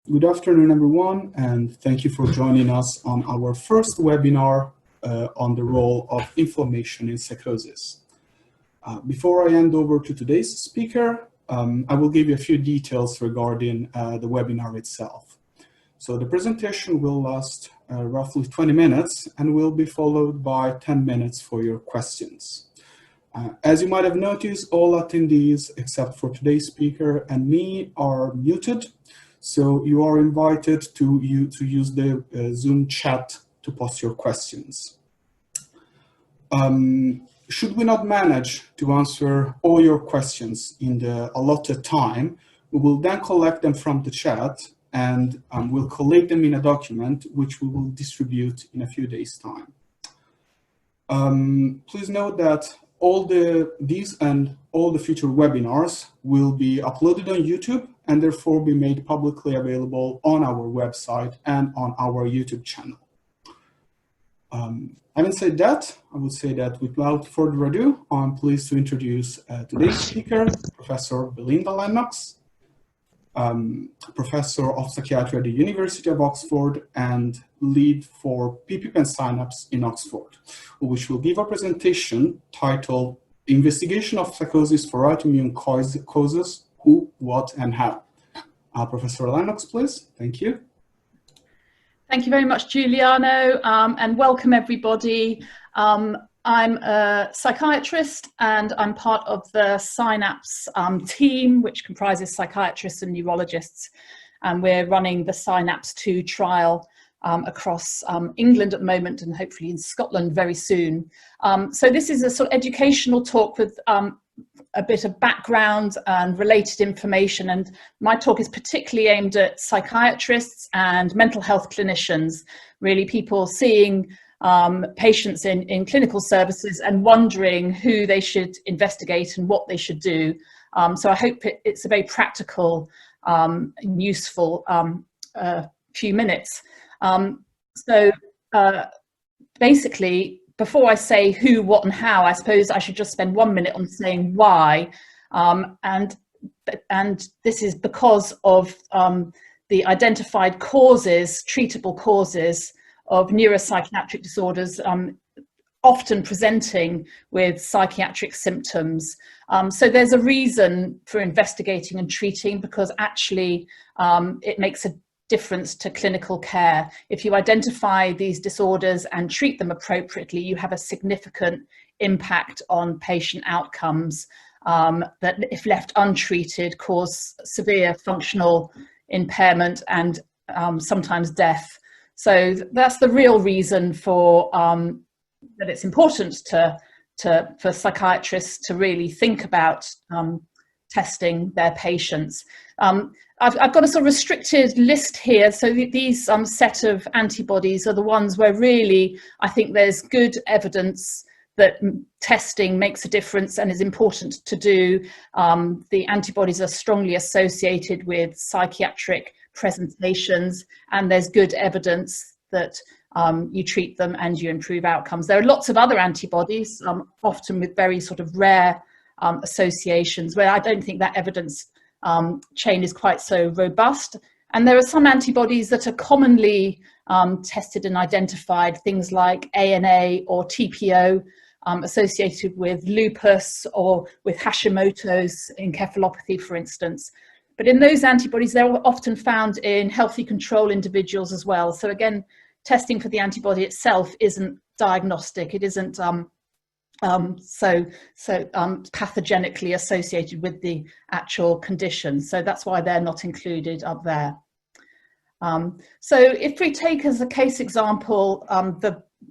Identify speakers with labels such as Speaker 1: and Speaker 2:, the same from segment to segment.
Speaker 1: Good afternoon, everyone, and thank you for joining us on our first webinar on the role of inflammation in psychosis. Before I hand over to today's speaker, I will give you a few details regarding the webinar itself. So the presentation will last roughly 20 minutes and will be followed by 10 minutes for your questions. As you might have noticed, all attendees except for today's speaker and me are muted. So you are invited to use the Zoom chat to post your questions. Should we not manage to answer all your questions in the allotted time, we will then collect them from the chat and we'll collate them in a document which we will distribute in a few days' time. Please note that these and all the future webinars will be uploaded on YouTube and therefore be made publicly available on our website and on our YouTube channel. Having said that, I would say that without further ado, I'm pleased to introduce today's speaker, Professor Belinda Lennox, Professor of Psychiatry at the University of Oxford and lead for PPP and SINAPPS in Oxford, which will give a presentation titled Investigation of Psychosis for Autoimmune Causes, Who, What, and How. Professor Lennox, please. Thank you.
Speaker 2: Thank you very much, Giuliano, and welcome everybody. I'm a psychiatrist and I'm part of the SINAPPS team, which comprises psychiatrists and neurologists. And we're running the SINAPPS 2 trial across England at the moment and hopefully in Scotland very soon. So this is a sort of educational talk with a bit of background and related information, and my talk is particularly aimed at psychiatrists and mental health clinicians, really people seeing patients in clinical services and wondering who they should investigate and what they should do. So I hope it's a very practical and useful few minutes. Basically, before I say who, what, and how, I suppose I should just spend 1 minute on saying why. And this is because of the identified causes, treatable causes of neuropsychiatric disorders, often presenting with psychiatric symptoms. So there's a reason for investigating and treating, because actually it makes a difference to clinical care. If you identify these disorders and treat them appropriately, you have a significant impact on patient outcomes that, if left untreated, cause severe functional impairment and sometimes death. So that's the real reason for that it's important for psychiatrists to really think about testing their patients. I've got a sort of restricted list here, so these set of antibodies are the ones where really I think there's good evidence that testing makes a difference and is important to do. The antibodies are strongly associated with psychiatric presentations, and there's good evidence that you treat them and you improve outcomes. There are lots of other antibodies, often with very sort of rare associations, where I don't think that evidence chain is quite so robust. And there are some antibodies that are commonly tested and identified, things like ANA or TPO, associated with lupus or with Hashimoto's encephalopathy, for instance. But in those antibodies, they're often found in healthy control individuals as well. So again, testing for the antibody itself isn't diagnostic. It isn't pathogenically associated with the actual condition. So that's why they're not included up there. So if we take as a case example,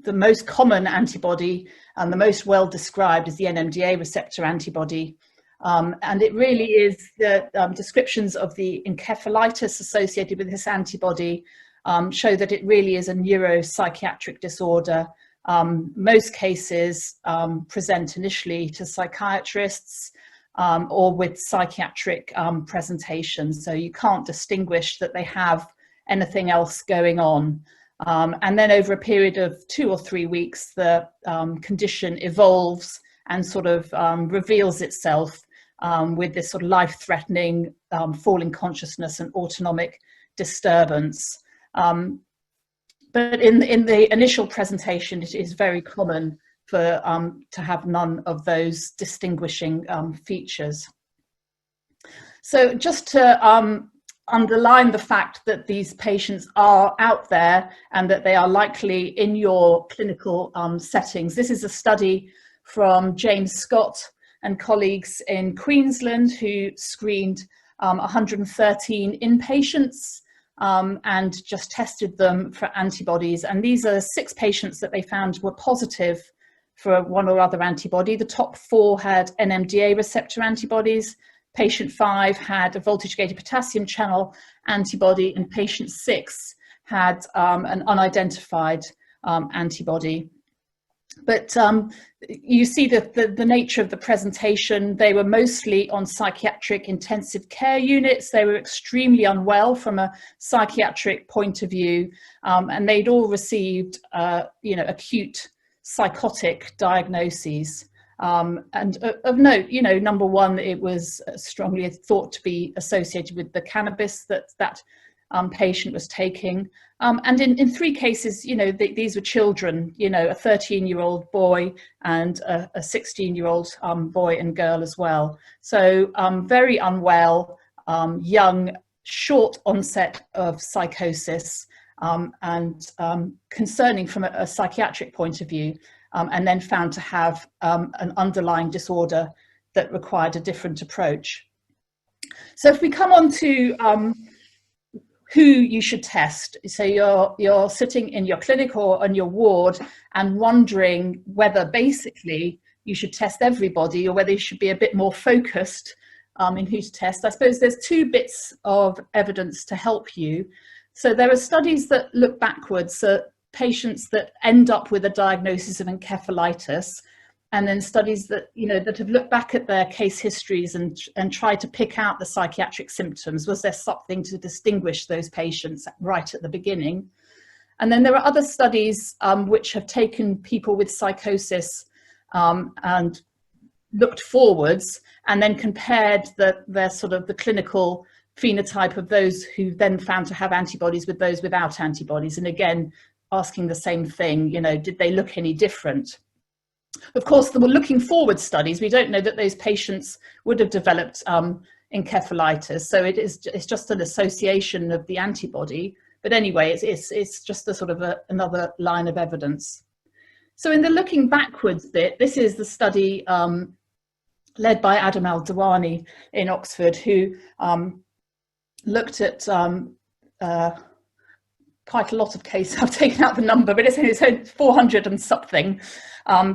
Speaker 2: the most common antibody and the most well described is the NMDA receptor antibody. And it really is the descriptions of the encephalitis associated with this antibody show that it really is a neuropsychiatric disorder. Most cases present initially to psychiatrists or with psychiatric presentations, so you can't distinguish that they have anything else going on. And then over a period of 2 or 3 weeks, the condition evolves and sort of reveals itself with this sort of life-threatening falling consciousness and autonomic disturbance. But in the initial presentation, it is very common for to have none of those distinguishing features. So just to underline the fact that these patients are out there and that they are likely in your clinical settings. This is a study from James Scott and colleagues in Queensland who screened 113 inpatients and just tested them for antibodies. And these are 6 patients that they found were positive for one or other antibody. The top 4 had NMDA receptor antibodies. Patient 5 had a voltage-gated potassium channel antibody, and patient 6 had an unidentified antibody. But you see the nature of the presentation. They were mostly on psychiatric intensive care units. They were extremely unwell from a psychiatric point of view, and they'd all received, acute psychotic diagnoses. And of note, number one, it was strongly thought to be associated with the cannabis that patient was taking. And in 3 cases, these were children, a 13-year-old boy and a 16-year-old boy and girl as well. So very unwell, young, short onset of psychosis, and concerning from a psychiatric point of view. And then found to have an underlying disorder that required a different approach. So if we come on to who you should test, so you're sitting in your clinic or on your ward and wondering whether basically you should test everybody or whether you should be a bit more focused in who to test. I suppose there's 2 bits of evidence to help you. So there are studies that look backwards, patients that end up with a diagnosis of encephalitis, and then studies that that have looked back at their case histories and tried to pick out the psychiatric symptoms. Was there something to distinguish those patients right at the beginning? And then there are other studies which have taken people with psychosis and looked forwards and then compared their sort of the clinical phenotype of those who then found to have antibodies with those without antibodies, and again asking the same thing, did they look any different? Of course, there were looking forward studies. We don't know that those patients would have developed encephalitis, so it's just an association of the antibody. But anyway, it's just a sort of another line of evidence. So in the looking backwards bit, this is the study led by Adam Al-Dawani in Oxford, who looked at quite a lot of cases. I've taken out the number, but it's 400 and something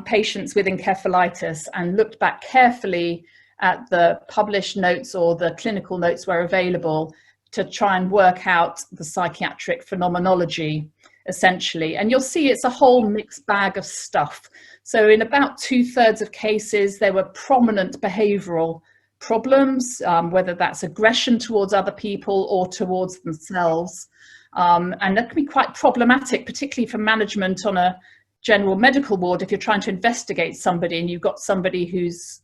Speaker 2: patients with encephalitis, and looked back carefully at the published notes or the clinical notes where available to try and work out the psychiatric phenomenology, essentially. And you'll see it's a whole mixed bag of stuff. So in about 2/3 of cases, there were prominent behavioral problems, whether that's aggression towards other people or towards themselves. And that can be quite problematic, particularly for management on a general medical ward if you're trying to investigate somebody and you've got somebody who's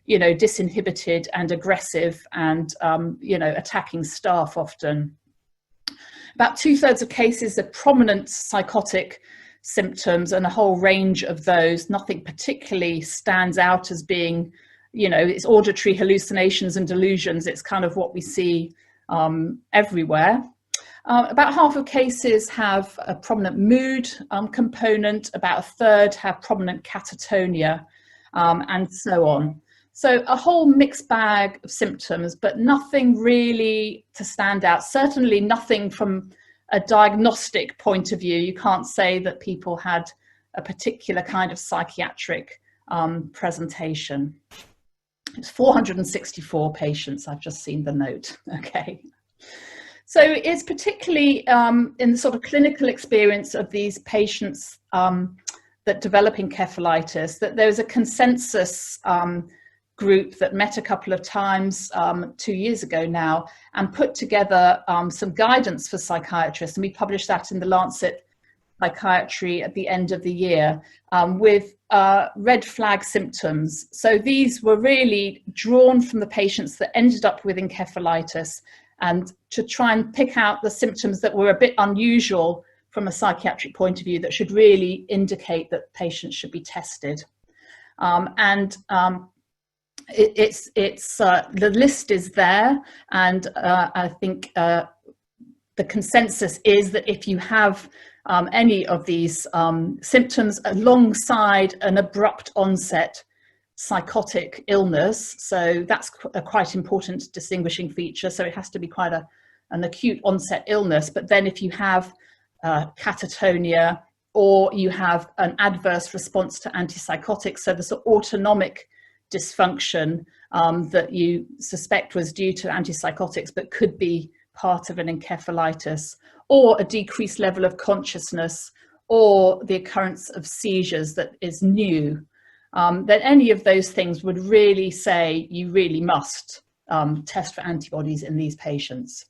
Speaker 2: disinhibited and aggressive and attacking staff often. About 2/3 of cases are prominent psychotic symptoms, and a whole range of those. Nothing particularly stands out as being, it's auditory hallucinations and delusions. It's kind of what we see everywhere. About half of cases have a prominent mood component, about 1/3 have prominent catatonia, and so on. So a whole mixed bag of symptoms, but nothing really to stand out. Certainly nothing from a diagnostic point of view. You can't say that people had a particular kind of psychiatric presentation. It's 464 patients. I've just seen the note. Okay. So it's particularly in the sort of clinical experience of these patients that develop encephalitis, that there's a consensus group that met a couple of times 2 years ago now and put together some guidance for psychiatrists. And we published that in the Lancet psychiatry at the end of the year with red flag symptoms. So these were really drawn from the patients that ended up with encephalitis, and to try and pick out the symptoms that were a bit unusual from a psychiatric point of view that should really indicate that patients should be tested. The list is there, and I think the consensus is that if you have any of these symptoms alongside an abrupt onset psychotic illness, so that's a quite important distinguishing feature, so it has to be quite an acute onset illness, but then if you have catatonia, or you have an adverse response to antipsychotics, so the sort of autonomic dysfunction that you suspect was due to antipsychotics but could be part of an encephalitis, or a decreased level of consciousness, or the occurrence of seizures that is new, then any of those things would really say you really must test for antibodies in these patients.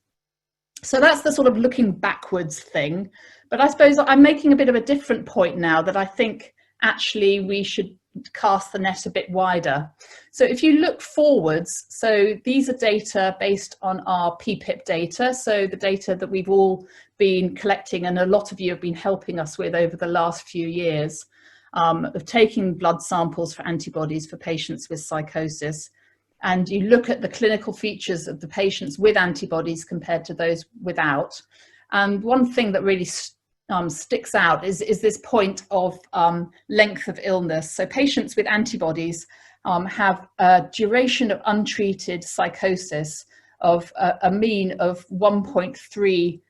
Speaker 2: So that's the sort of looking backwards thing. But I suppose I'm making a bit of a different point now, that I think actually we should cast the net a bit wider. So if you look forwards, so these are data based on our PPIP data, so the data that we've all been collecting and a lot of you have been helping us with over the last few years, of taking blood samples for antibodies for patients with psychosis. And you look at the clinical features of the patients with antibodies compared to those without. And one thing that really sticks out is this point of length of illness. So patients with antibodies have a duration of untreated psychosis of a mean of 1.3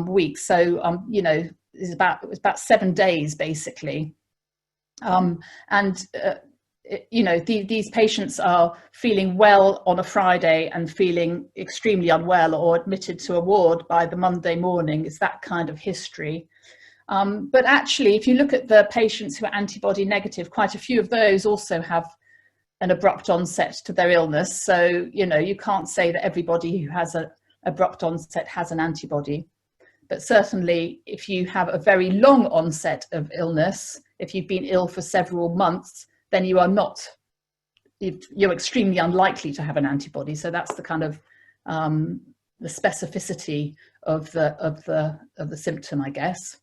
Speaker 2: weeks. So, you know, it's about 7 days basically. You know, these patients are feeling well on a Friday and feeling extremely unwell or admitted to a ward by the Monday morning. It's that kind of history. But actually, if you look at the patients who are antibody negative, quite a few of those also have an abrupt onset to their illness. So, you know, you can't say that everybody who has an abrupt onset has an antibody. But certainly, if you have a very long onset of illness, if you've been ill for several months, then you are not, you're extremely unlikely to have an antibody. So that's the kind of the specificity of the symptom, I guess.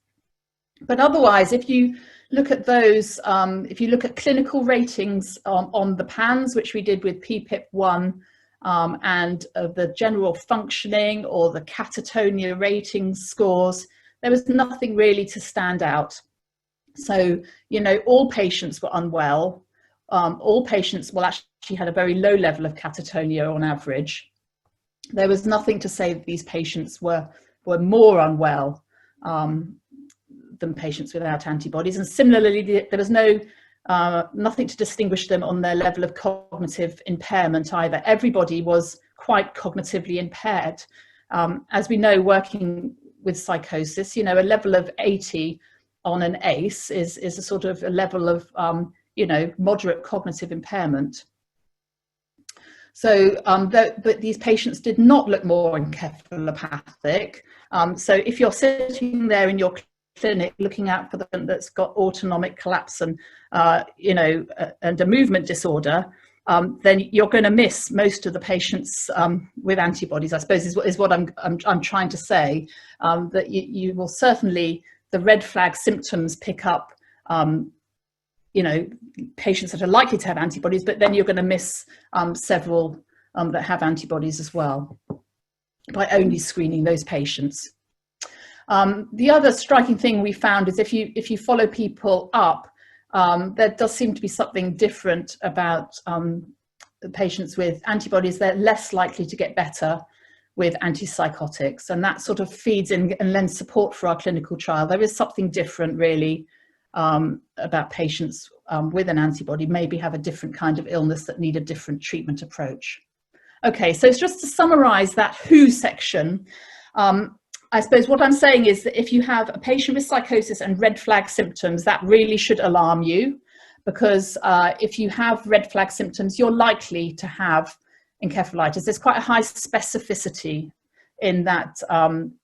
Speaker 2: But otherwise, if you look at those, if you look at clinical ratings on the PANS, which we did with PPIP-1, and the general functioning or the catatonia ratings scores, there was nothing really to stand out. So, you know, all patients were unwell. All patients, well, actually had a very low level of catatonia on average. There was nothing to say that these patients were more unwell than patients without antibodies. And similarly, there was nothing to distinguish them on their level of cognitive impairment either. Everybody was quite cognitively impaired. As we know, working with psychosis, you know, a level of 80 on an ACE is a sort of a level of, you know, moderate cognitive impairment. So, but these patients did not look more encephalopathic. So if you're sitting there in your clinic looking out for the one that's got autonomic collapse and, you know, and a movement disorder, then you're going to miss most of the patients with antibodies, I suppose, is what I'm trying to say, that you will certainly, the red flag symptoms pick up, you know, patients that are likely to have antibodies, but then you're going to miss several that have antibodies as well by only screening those patients. The other striking thing we found is if you follow people up, there does seem to be something different about the patients with antibodies. They're less likely to get better with antipsychotics, and that sort of feeds in and lends support for our clinical trial. There is something different really about patients with an antibody, maybe have a different kind of illness that need a different treatment approach. Okay, so it's just to summarize that WHO section. I suppose what I'm saying is that if you have a patient with psychosis and red flag symptoms, that really should alarm you, because if you have red flag symptoms, you're likely to have encephalitis. There's quite a high specificity in that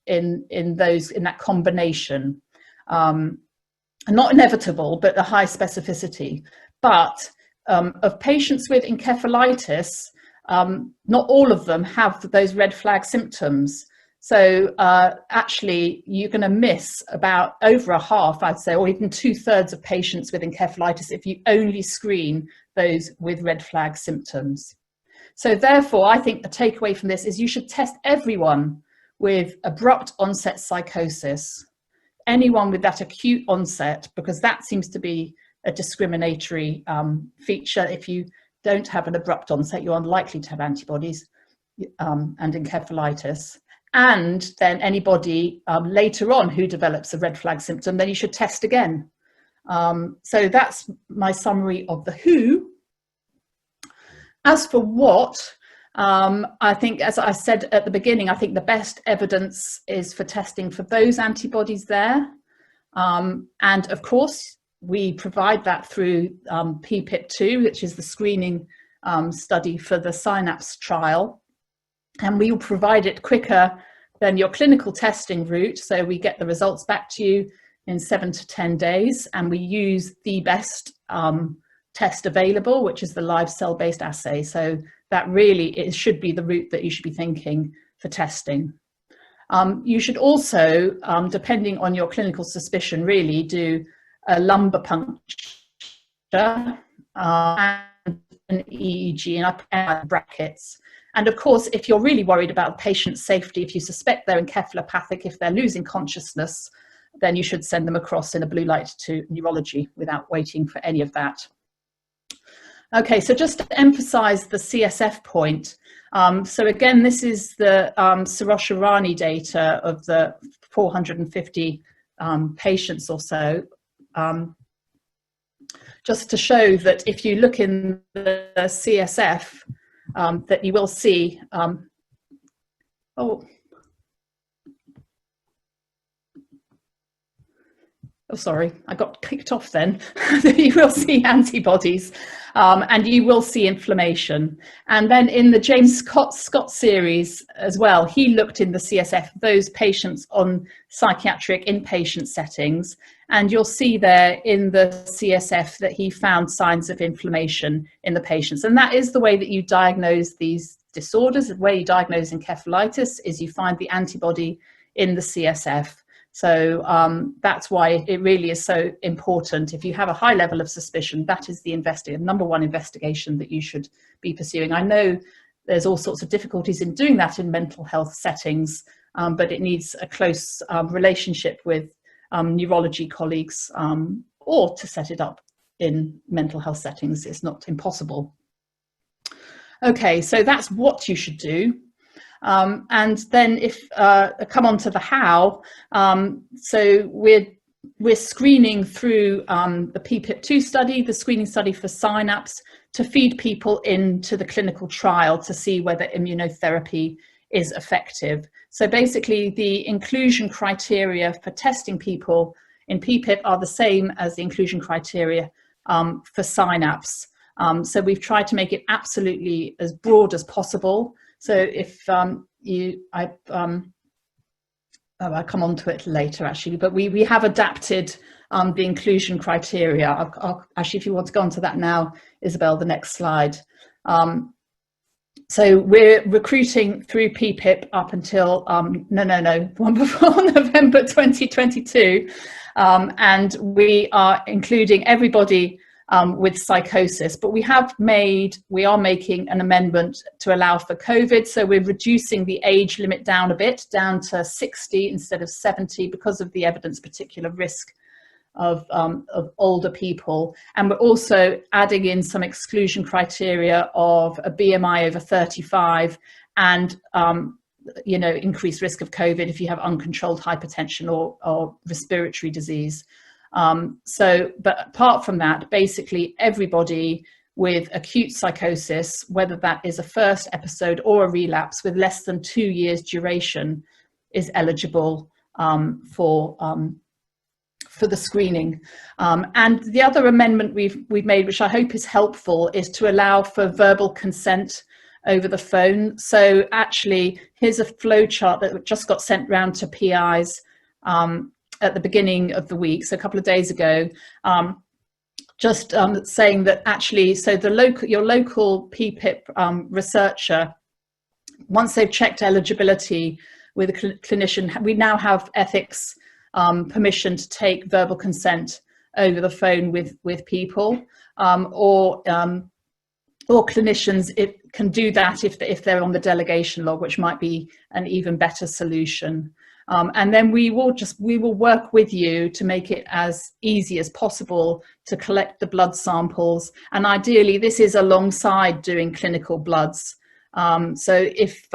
Speaker 2: in that combination. not inevitable, but a high specificity. But of patients with encephalitis, not all of them have those red flag symptoms. So actually, you're going to miss about over a half, I'd say, or even 2/3 of patients with encephalitis if you only screen those with red flag symptoms. So therefore, I think the takeaway from this is you should test everyone with abrupt onset psychosis, anyone with that acute onset, because that seems to be a discriminatory feature. If you don't have an abrupt onset, you're unlikely to have antibodies and encephalitis. And then anybody later on who develops a red flag symptom, then you should test again. So that's my summary of the who. As for what, I think, as I said at the beginning, I think the best evidence is for testing for those antibodies there. And of course, we provide that through PPIP2, which is the screening study for the SINAPPS trial. And we will provide it quicker than your clinical testing route. So we get the results back to you in 7 to 10 days. And we use the best test available, which is the live cell-based assay. So that really should be the route that you should be thinking for testing. You should also, depending on your clinical suspicion, really do a lumbar puncture and an EEG, and I put in brackets. And of course, if you're really worried about patient safety, if you suspect they're encephalopathic, if they're losing consciousness, then you should send them across in a blue light to neurology without waiting for any of that. Okay, so just to emphasize the CSF point. So again, this is the Surosharani data of the 450 patients or so. Just to show that if you look in the CSF, that you will see, sorry, I got kicked off then. You will see antibodies and you will see inflammation. And then in the James Scott series as well, he looked in the CSF, those patients on psychiatric inpatient settings, and you'll see there in the CSF that he found signs of inflammation in the patients. And that is the way that you diagnose these disorders. The way you diagnose encephalitis is you find the antibody in the CSF. So that's why it really is so important. If you have a high level of suspicion, that is the number one investigation that you should be pursuing. I know there's all sorts of difficulties in doing that in mental health settings, but it needs a close relationship with neurology colleagues, or to set it up in mental health settings. It's not impossible. Okay, so that's what you should do. And then if come on to the how, so we're screening through the PPIP2 study, the screening study for SINAPPS, to feed people into the clinical trial to see whether immunotherapy is effective. So basically the inclusion criteria for testing people in PPIP are the same as the inclusion criteria for SINAPPS. So we've tried to make it absolutely as broad as possible. So if I'll come on to it later actually, but we have adapted the inclusion criteria. Actually, if you want to go on to that now, Isabel, the next slide. So we're recruiting through PPIP up until, one before November 2022. And we are including everybody with psychosis, but we are making an amendment to allow for COVID. So we're reducing the age limit down a bit, down to 60 instead of 70, because of the evidence particular risk of older people. And we're also adding in some exclusion criteria of a BMI over 35 and increased risk of COVID if you have uncontrolled hypertension or respiratory disease. But apart from that, basically everybody with acute psychosis, whether that is a first episode or a relapse with less than 2 years duration, is eligible for the screening. And the other amendment we've made, which I hope is helpful, is to allow for verbal consent over the phone. So actually, here's a flow chart that just got sent round to PIs at the beginning of the week, so a couple of days ago, saying that actually, so your local PPIP researcher, once they've checked eligibility with a clinician, we now have ethics permission to take verbal consent over the phone with people, or clinicians can do that if they're on the delegation log, which might be an even better solution. And then we will work with you to make it as easy as possible to collect the blood samples. And ideally, this is alongside doing clinical bloods. So if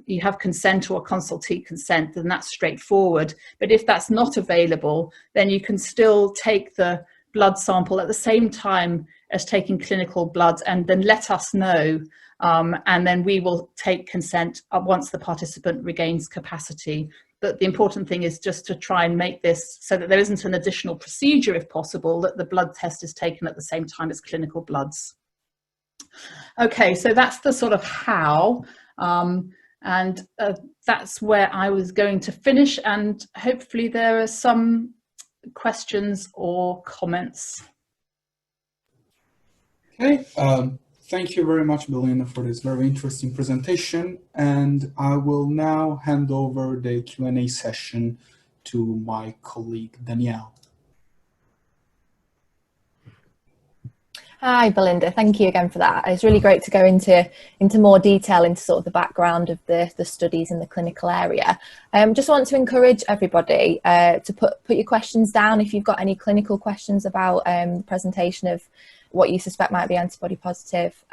Speaker 2: you have consent or consultee consent, then that's straightforward. But if that's not available, then you can still take the blood sample at the same time as taking clinical bloods, and then let us know. And then we will take consent once the participant regains capacity. But the important thing is just to try and make this so that there isn't an additional procedure, if possible, that the blood test is taken at the same time as clinical bloods. Okay, so that's the sort of how, and that's where I was going to finish, and hopefully there are some questions or comments.
Speaker 1: Okay, thank you very much, Belinda, for this very interesting presentation. And I will now hand over the Q&A session to my colleague, Danielle.
Speaker 3: Hi, Belinda. Thank you again for that. It's really great to go into more detail into sort of the background of the studies in the clinical area. Just want to encourage everybody to put your questions down if you've got any clinical questions about the presentation of what you suspect might be antibody positive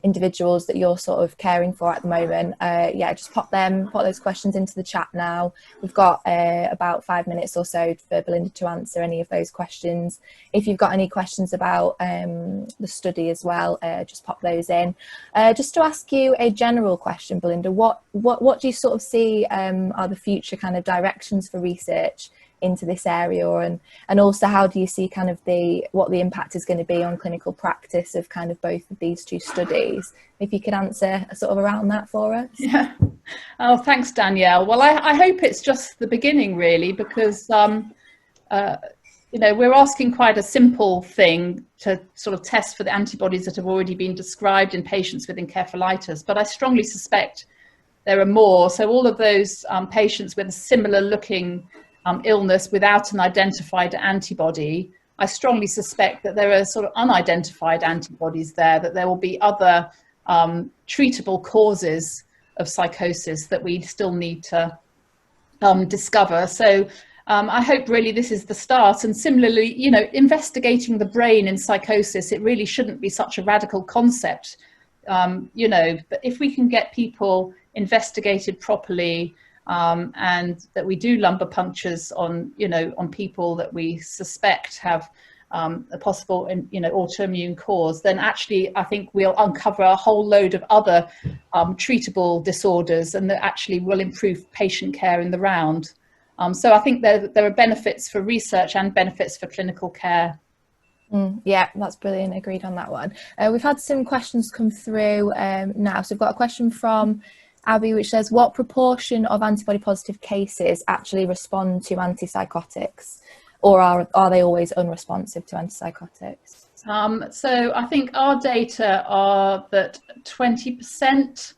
Speaker 3: individuals that you're sort of caring for at the moment. Yeah, just pop those questions into the chat now. We've got about 5 minutes or so for Belinda to answer any of those questions. If you've got any questions about the study as well, just pop those in. Just to ask you a general question, Belinda, what do you sort of see are the future kind of directions for research into this area, and also how do you see kind of what the impact is going to be on clinical practice of kind of both of these two studies? If you could answer sort of around that for us.
Speaker 2: Yeah. Oh, thanks, Danielle. Well, I hope it's just the beginning, really, because you know, we're asking quite a simple thing to sort of test for the antibodies that have already been described in patients with encephalitis, but I strongly suspect there are more. So all of those patients with a similar looking illness without an identified antibody, I strongly suspect that there are sort of unidentified antibodies there, that there will be other treatable causes of psychosis that we still need to discover. So I hope really this is the start. And similarly, you know, investigating the brain in psychosis, it really shouldn't be such a radical concept, you know, but if we can get people investigated properly, and that we do lumbar punctures on, you know, on people that we suspect have a possible, you know, autoimmune cause, then actually I think we'll uncover a whole load of other treatable disorders, and that actually will improve patient care in the round. So I think there are benefits for research and benefits for clinical care.
Speaker 3: Yeah, that's brilliant. Agreed on that one. We've had some questions come through now. So we've got a question from Abby, which says, what proportion of antibody positive cases actually respond to antipsychotics, or are they always unresponsive to antipsychotics?
Speaker 2: So I think our data are that 20%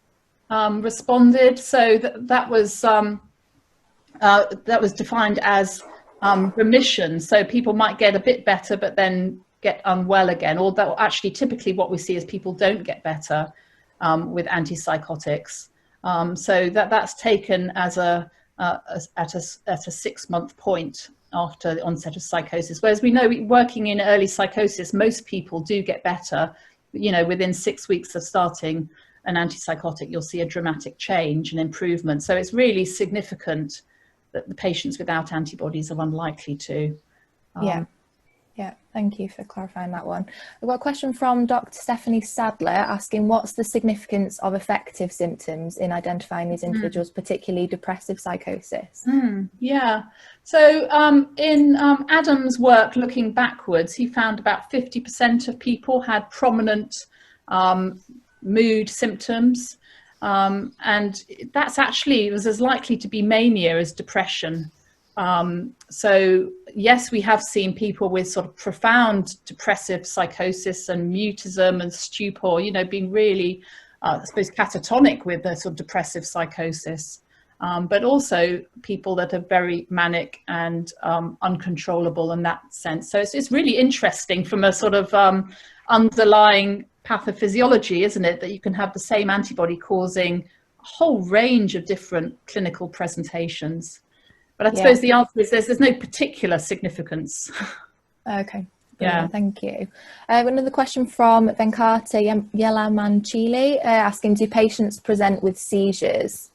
Speaker 2: responded. So that was defined as remission. So people might get a bit better, but then get unwell again. Although actually, typically what we see is people don't get better with antipsychotics. So that's taken as at a 6-month point after the onset of psychosis. Whereas we know, working in early psychosis, most people do get better. You know, within 6 weeks of starting an antipsychotic, you'll see a dramatic change and improvement. So it's really significant that the patients without antibodies are unlikely to.
Speaker 3: Yeah, thank you for clarifying that one. I've got a question from Dr. Stephanie Sadler asking, what's the significance of affective symptoms in identifying these individuals, particularly depressive psychosis?
Speaker 2: Yeah, so in Adam's work looking backwards, he found about 50% of people had prominent mood symptoms, and that's actually was as likely to be mania as depression. So yes, we have seen people with sort of profound depressive psychosis and mutism and stupor, you know, being really, I suppose, catatonic with the sort of depressive psychosis, but also people that are very manic and uncontrollable in that sense. So it's really interesting from a sort of underlying pathophysiology, isn't it, that you can have the same antibody causing a whole range of different clinical presentations. But I suppose the answer is there's no particular significance.
Speaker 3: Okay.
Speaker 2: Yeah.
Speaker 3: Thank you. Another question from Venkata Yelamanchili asking, do patients present with seizures?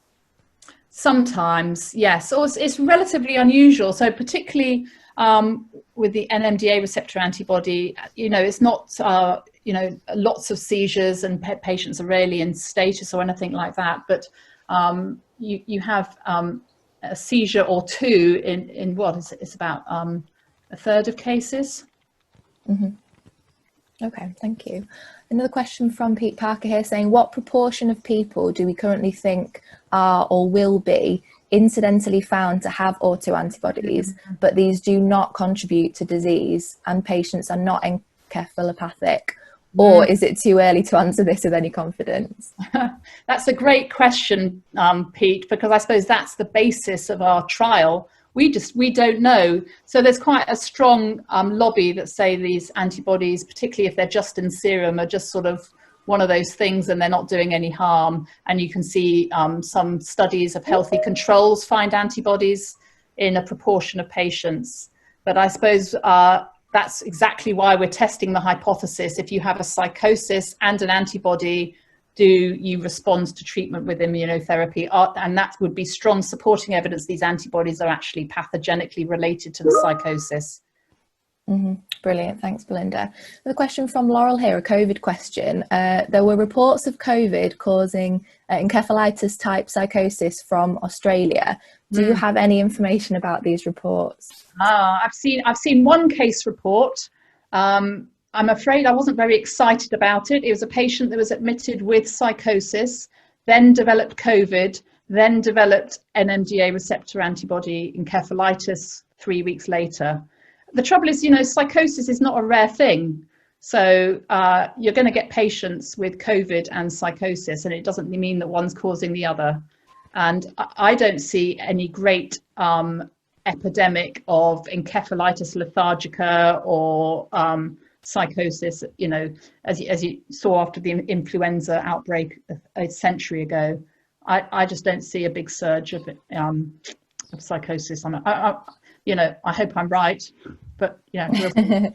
Speaker 2: Sometimes, yes. Or it's relatively unusual. So particularly with the NMDA receptor antibody, you know, it's not, you know, lots of seizures, and patients are rarely in status or anything like that. But you have a seizure or two in what is it? It's about a third of cases.
Speaker 3: Mm-hmm. Okay, thank you. Another question from Pete Parker here saying, what proportion of people do we currently think are or will be incidentally found to have autoantibodies, but these do not contribute to disease and patients are not encephalopathic? Or is it too early to answer this with any confidence?
Speaker 2: That's a great question, Pete, because I suppose that's the basis of our trial. We don't know. So there's quite a strong lobby that say these antibodies, particularly if they're just in serum, are just sort of one of those things and they're not doing any harm. And you can see some studies of healthy controls find antibodies in a proportion of patients. But I suppose that's exactly why we're testing the hypothesis. If you have a psychosis and an antibody, do you respond to treatment with immunotherapy? And that would be strong supporting evidence these antibodies are actually pathogenically related to the psychosis.
Speaker 3: Mm-hmm. Brilliant. Thanks, Belinda. The question from Laurel here, a COVID question. There were reports of COVID causing encephalitis type psychosis from Australia. Do you have any information about these reports?
Speaker 2: I've seen one case report. I'm afraid I wasn't very excited about it. It was a patient that was admitted with psychosis, then developed COVID, then developed NMDA receptor antibody encephalitis 3 weeks later. The trouble is, you know, psychosis is not a rare thing. So you're going to get patients with COVID and psychosis, and it doesn't mean that one's causing the other. And I don't see any great epidemic of encephalitis lethargica or psychosis, you know, as you saw after the influenza outbreak a century ago. I just don't see a big surge of psychosis. You know, I hope I'm right, but yeah. We'll see.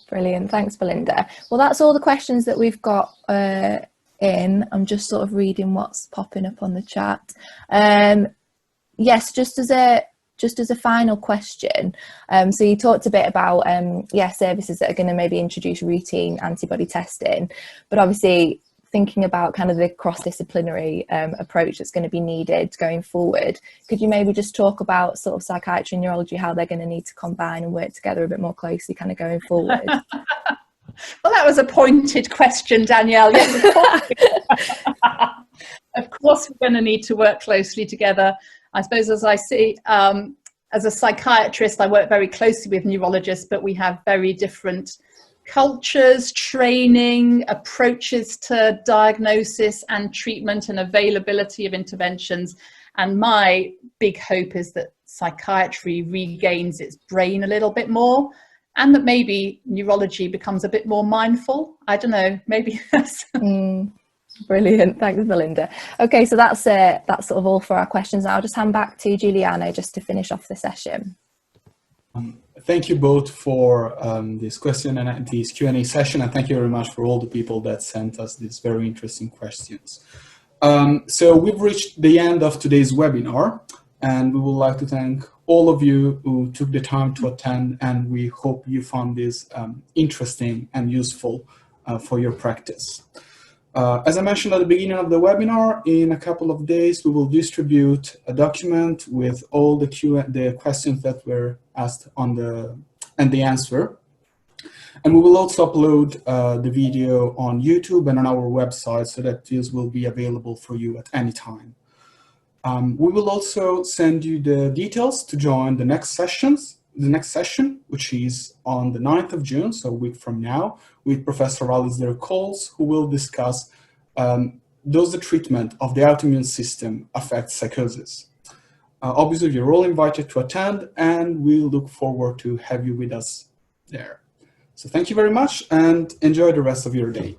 Speaker 3: Brilliant. Thanks, Belinda. Well, that's all the questions that we've got in. I'm just sort of reading what's popping up on the chat. Yes, just as a final question, so you talked a bit about services that are going to maybe introduce routine antibody testing, but obviously thinking about kind of the cross-disciplinary approach that's going to be needed going forward. Could you maybe just talk about sort of psychiatry and neurology, how they're going to need to combine and work together a bit more closely kind of going forward?
Speaker 2: Well, that was a pointed question, Danielle. Yes, of course we're going to need to work closely together. I suppose, as I see, as a psychiatrist, I work very closely with neurologists, but we have very different cultures, training, approaches to diagnosis and treatment and availability of interventions. And my big hope is that psychiatry regains its brain a little bit more, and that maybe neurology becomes a bit more mindful. I don't know, maybe that's...
Speaker 3: Brilliant. Thanks, Belinda. Okay, so that's sort of all for our questions. I'll just hand back to Giuliano just to finish off the session.
Speaker 1: Thank you both for this question and this Q&A session, and thank you very much for all the people that sent us these very interesting questions. So we've reached the end of today's webinar, and we would like to thank all of you who took the time to attend, and we hope you found this interesting and useful for your practice. As I mentioned at the beginning of the webinar, in a couple of days we will distribute a document with all the questions that were asked and the answer. And we will also upload the video on YouTube and on our website so that this will be available for you at any time. We will also send you the details to join the next session, which is on the 9th of June, so a week from now, with Professor Alasdair Coles, who will discuss does the treatment of the autoimmune system affect psychosis. Obviously, you're all invited to attend, and we look forward to have you with us there. So thank you very much, and enjoy the rest of your day.